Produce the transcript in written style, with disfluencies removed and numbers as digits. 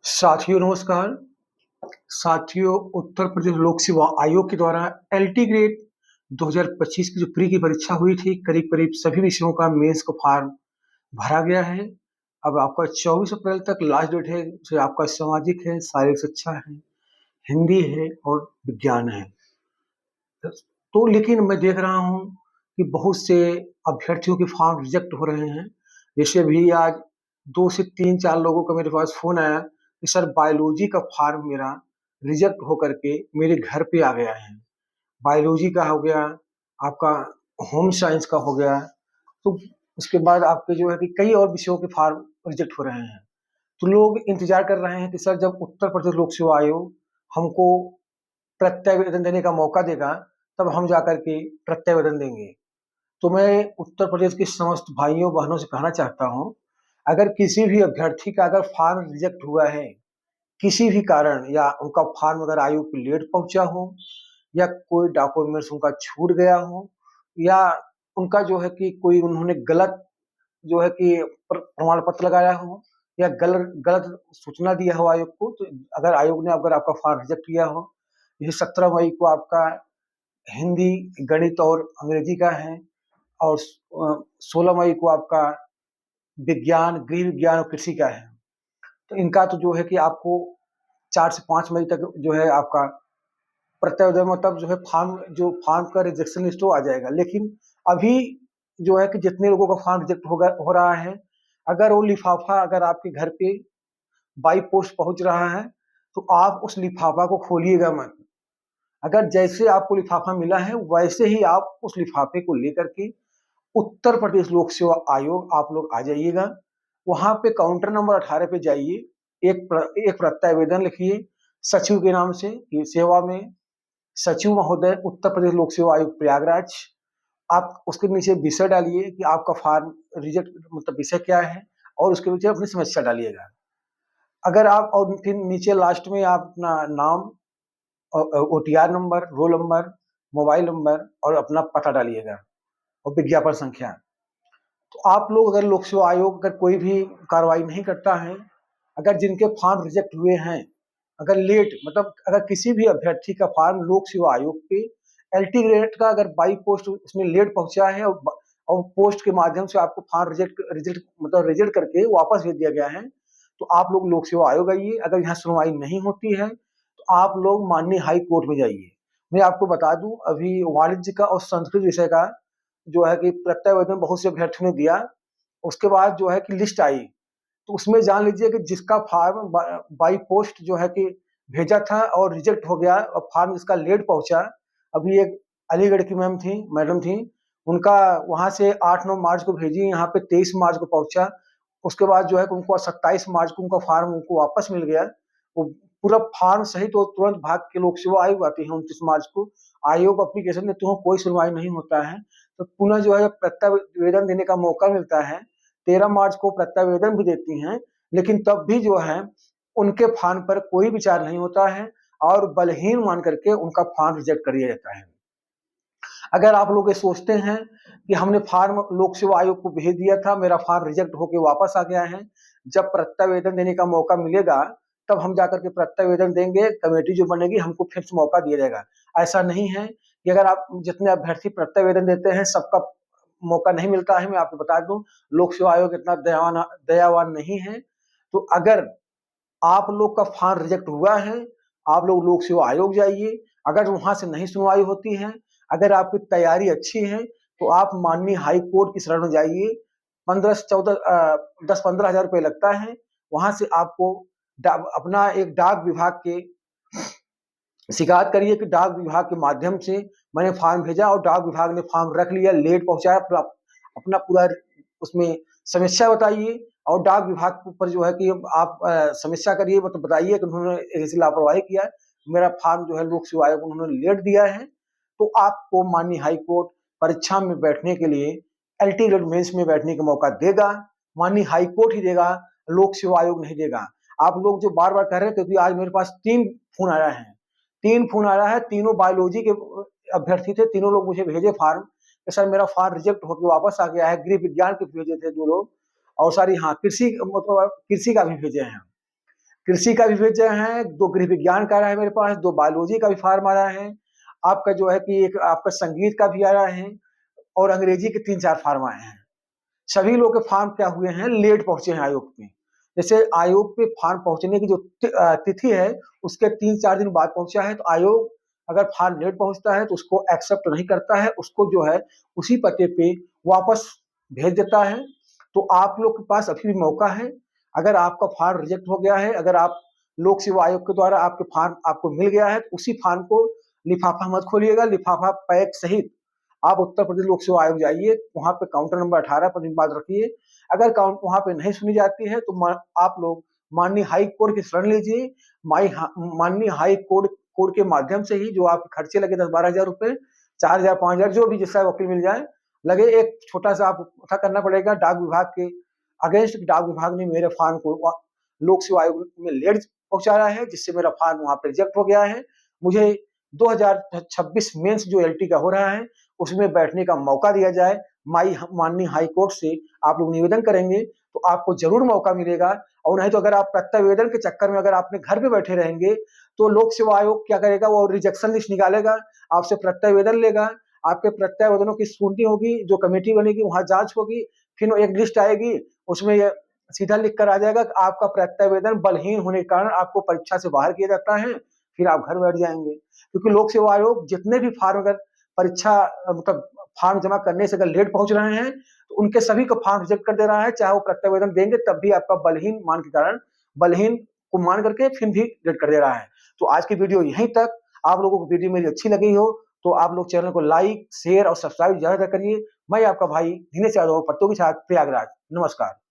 साथियों नमस्कार। साथियों उत्तर प्रदेश लोक सेवा आयोग के द्वारा एलटी ग्रेड 2025 की जो प्री की परीक्षा हुई थी, करीब-करीब सभी विषयों का मेंस का फॉर्म भरा गया है। अब आपका 24 अप्रैल तक लास्ट डेट है। जो आपका सामाजिक है, शारीरिक शिक्षा है, हिंदी है और विज्ञान है। तो लेकिन मैं देख रहा हूँ कि बहुत से अभ्यर्थियों के फॉर्म रिजेक्ट हो रहे हैं। जैसे अभी आज 2 से 3-4 लोगों का मेरे पास फ़ोन आया कि सर बायोलॉजी का फॉर्म मेरा रिजेक्ट होकर के मेरे घर पे आ गया है। बायोलॉजी का हो गया, आपका होम साइंस का हो गया, तो उसके बाद आपके जो है कि कई और विषयों के फॉर्म रिजेक्ट हो रहे हैं। तो लोग इंतज़ार कर रहे हैं कि सर जब उत्तर प्रदेश लोक सेवा आयोग हमको प्रत्यावेदन देने का मौका देगा, तब हम जाकर के प्रत्यावेदन देंगे। तो मैं उत्तर प्रदेश के समस्त भाइयों-बहनों से कहना चाहता हूँ, अगर किसी भी अभ्यर्थी का अगर फॉर्म रिजेक्ट हुआ है, किसी भी कारण या उनका फॉर्म अगर आयोग को लेट पहुँचा हो या कोई डॉक्यूमेंट्स उनका छूट गया हो या उनका जो है कि कोई उन्होंने गलत जो है कि प्रमाण पत्र लगाया हो या गलत गलत सूचना दिया हो आयोग को, तो अगर आयोग ने अगर आपका फॉर्म रिजेक्ट किया हो, जैसे 17 मई को आपका हिंदी, गणित और अंग्रेजी का है और 16 मई को आपका विज्ञान, गृह विज्ञान और कृषि का है। तो इनका तो जो है कि आपको 4 से 5 मई तक जो है आपका प्रत्यावेदन मतलब जो है फॉर्म का रिजेक्शन लिस्ट वो आ जाएगा। लेकिन अभी जो है कि जितने लोगों का फॉर्म रिजेक्ट हो रहा है, अगर वो लिफाफा अगर आपके घर पे बाई पोस्ट पहुँच रहा है, तो आप उस लिफाफा को खोलिएगा मत। अगर जैसे आपको लिफाफा मिला है, वैसे ही आप उस लिफाफे को लेकर के उत्तर प्रदेश लोक सेवा आयोग आप लोग आ जाइएगा। वहाँ पे काउंटर नंबर 18 पे जाइए, एक प्रत्यावेदन लिखिए सचिव के नाम से कि सेवा में सचिव महोदय उत्तर प्रदेश लोक सेवा आयोग प्रयागराज। आप उसके नीचे विषय डालिए कि आपका फॉर्म रिजेक्ट मतलब विषय क्या है और उसके नीचे अपनी समस्या डालिएगा। अगर आप और फिर नीचे लास्ट में आप अपना नाम OTR number, roll number, mobile number और अपना पता डालिएगा और विज्ञापन संख्या। तो आप लोग अगर लोक सेवा आयोग अगर कोई भी कार्रवाई नहीं करता है, अगर जिनके फॉर्म रिजेक्ट हुए हैं, अगर लेट मतलब अगर किसी भी अभ्यर्थी का फॉर्म लोक सेवा आयोग पे एलटी ग्रेड का अगर बाई पोस्ट उसमें लेट पहुंचा है और पोस्ट के माध्यम से आपको फॉर्म रिजेक्ट करके वापस भेज दिया गया है, तो आप लोग लोक सेवा आयोग आइए। अगर यहाँ सुनवाई नहीं होती है, तो आप लोग माननीय हाई कोर्ट में जाइए। मैं आपको बता दूं, अभी वाणिज्य का और संस्कृत विषय का जो है कि प्रत्यावेदन बहुत से अभ्यर्थियों ने दिया। उसके बाद जो है कि लिस्ट आई, तो उसमें जान लीजिए कि जिसका फॉर्म बाई पोस्ट जो है कि भेजा था और रिजेक्ट हो गया और फॉर्म जिसका लेट पहुंचा। अभी एक अलीगढ़ की मैडम थी, उनका वहां से 8-9 मार्च को भेजी, यहाँ पे 23 मार्च को पहुंचा। उसके बाद जो है कि उनको 27 मार्च को उनका फॉर्म उनको वापस मिल गया। वो पूरा फॉर्म सही तो तुरंत भाग के लोक सेवा आयोग आती है 29 मार्च को। आयोग एप्लीकेशन देते हो, कोई सुनवाई नहीं होता है, तो पुनः जो है प्रत्यावेदन देने का मौका मिलता है। 13 मार्च को प्रत्यावेदन भी देती हैं, लेकिन तब भी जो है उनके फॉर्म पर कोई विचार नहीं होता है और बलहीन मान करके उनका फॉर्म रिजेक्ट कर दिया जाता है। अगर आप लोग ये सोचते हैं कि हमने फॉर्म लोक सेवा आयोग को भेज दिया था, मेरा फॉर्म रिजेक्ट होके वापस आ गया है, जब प्रत्यावेदन देने का मौका मिलेगा तब हम जाकर के प्रत्यावेदन देंगे, कमेटी जो बनेगी हमको फिर से मौका दिया जाएगा। ऐसा नहीं है कि अगर आप जितने अभ्यर्थी प्रत्यावेदन देते हैं सबका मौका नहीं मिलता है। मैं आपको बता दूं, लोक सेवा आयोग इतना दयावान नहीं है। तो अगर आप लोग का फॉर्म रिजेक्ट हुआ है, आप लोग लोक सेवा आयोग जाइए। अगर वहां से नहीं सुनवाई होती है, अगर आपकी तैयारी अच्छी है, तो आप माननीय हाई कोर्ट की शरण में जाइए। 15 से 14 10-15 हजार रुपये लगता है। वहां से आपको अपना एक डाक विभाग के शिकायत करिए कि डाक विभाग के माध्यम से मैंने फॉर्म भेजा और डाक विभाग ने फॉर्म रख लिया, लेट पहुंचाया। अपना पूरा उसमें समस्या बताइए और डाक विभाग के ऊपर जो है कि आप समस्या करिए, मतलब बताइए कि उन्होंने ऐसी लापरवाही किया है, मेरा फॉर्म जो है लोक सेवा आयोग उन्होंने लेट दिया है। तो आपको माननीय हाई कोर्ट परीक्षा में बैठने के लिए एलटी ग्रेड मेंस में बैठने का मौका देगा। माननीय हाई कोर्ट ही देगा, लोक सेवा आयोग नहीं देगा। आप लोग जो बार बार कह रहे हैं, क्योंकि आज मेरे पास 3 फोन आया है, 3 फोन आया है, तीनों बायोलॉजी के अभ्यर्थी थे। तीनों लोग मुझे भेजे फॉर्म कि सर मेरा फॉर्म रिजेक्ट होकर वापस आ गया है। गृह विज्ञान के भेजे थे 2 लोग और सर यहाँ कृषि मतलब कृषि का भी भेजे हैं। कृषि का भी भेजे हैं, 2 गृह विज्ञान का आ रहा है मेरे पास, 2 बायोलॉजी का भी फॉर्म आ रहा है, आपका जो है कि एक आपका संगीत का भी आ रहा है और अंग्रेजी के 3-4 फॉर्म आए हैं। सभी लोग के फॉर्म क्या हुए हैं, लेट पहुंचे हैं आयोग पे। जैसे आयोग पे फॉर्म पहुंचने की जो तिथि है उसके 3-4 दिन बाद पहुंचा है, तो आयोग अगर फॉर्म लेट पहुंचता है तो उसको एक्सेप्ट नहीं करता है, उसको जो है उसी पते पे वापस भेज देता है। तो आप लोग के पास अभी भी मौका है, अगर आपका फॉर्म रिजेक्ट हो गया है, अगर आप लोक सेवा आयोग के द्वारा आपके फॉर्म आपको मिल गया है, तो उसी फॉर्म को लिफाफा मत खोलिएगा, लिफाफा पैक सहित आप उत्तर प्रदेश लोक सेवा आयोग जाइए, वहां पे काउंटर नंबर 18 पर बात रखिए। अगर काउंट वहां पे नहीं सुनी जाती है तो आप लोग माननीय हाई कोर्ट की शरण लीजिए। माननीय हाई कोर्ट के माध्यम से ही जो आपके खर्चे लगे 10-12 हजार रुपए, 4 हजार 5 हजार जो भी जिसका वकील मिल जाए लगे, एक छोटा सा आप पता करना पड़ेगा डाक विभाग के अगेंस्ट। डाक विभाग ने मेरे फॉर्म को लोक सेवा आयोग में लेट पहुंचाया है, जिससे मेरा फॉर्म वहां पर रिजेक्ट हो गया है। मुझे 2026 मेंस जो एलटी का हो रहा है उसमें बैठने का मौका दिया जाए। माननीय हाई कोर्ट से आप लोग निवेदन करेंगे तो आपको जरूर मौका मिलेगा, और नहीं तो अगर आप प्रत्यावेदन के चक्कर में अगर आपने घर पे बैठे रहेंगे तो लोक सेवा आयोग क्या करेगा, वो रिजेक्शन लिस्ट निकालेगा, आपसे प्रत्यावेदन लेगा, आपके प्रत्यावेदनों की स्क्रूटनी होगी, जो कमेटी बनेगी वहां जांच होगी, फिर एक लिस्ट आएगी, उसमें ये सीधा लिख कर आ जाएगा कि आपका प्रत्यावेदन बलहीन होने के कारण आपको परीक्षा से बाहर किया जाता है, फिर आप घर बैठ जाएंगे। क्योंकि लोक सेवा आयोग जितने भी फॉर्म अगर परीक्षा मतलब फॉर्म जमा करने से अगर लेट पहुंच रहे हैं तो उनके सभी को फॉर्म रिजेक्ट कर दे रहा है, चाहे वो प्रत्यावेदन देंगे तब भी आपका बलहीन मान के कारण बलहीन को मान करके फिर भी रिजेक्ट कर दे रहा है। तो आज की वीडियो यहीं तक। आप लोगों को वीडियो मेरी अच्छी लगी हो तो आप लोग चैनल को लाइक शेयर और सब्सक्राइब ज्यादा करिए। मैं आपका भाई दिनेश यादव, प्रतियोगी छात्र प्रयागराज। नमस्कार।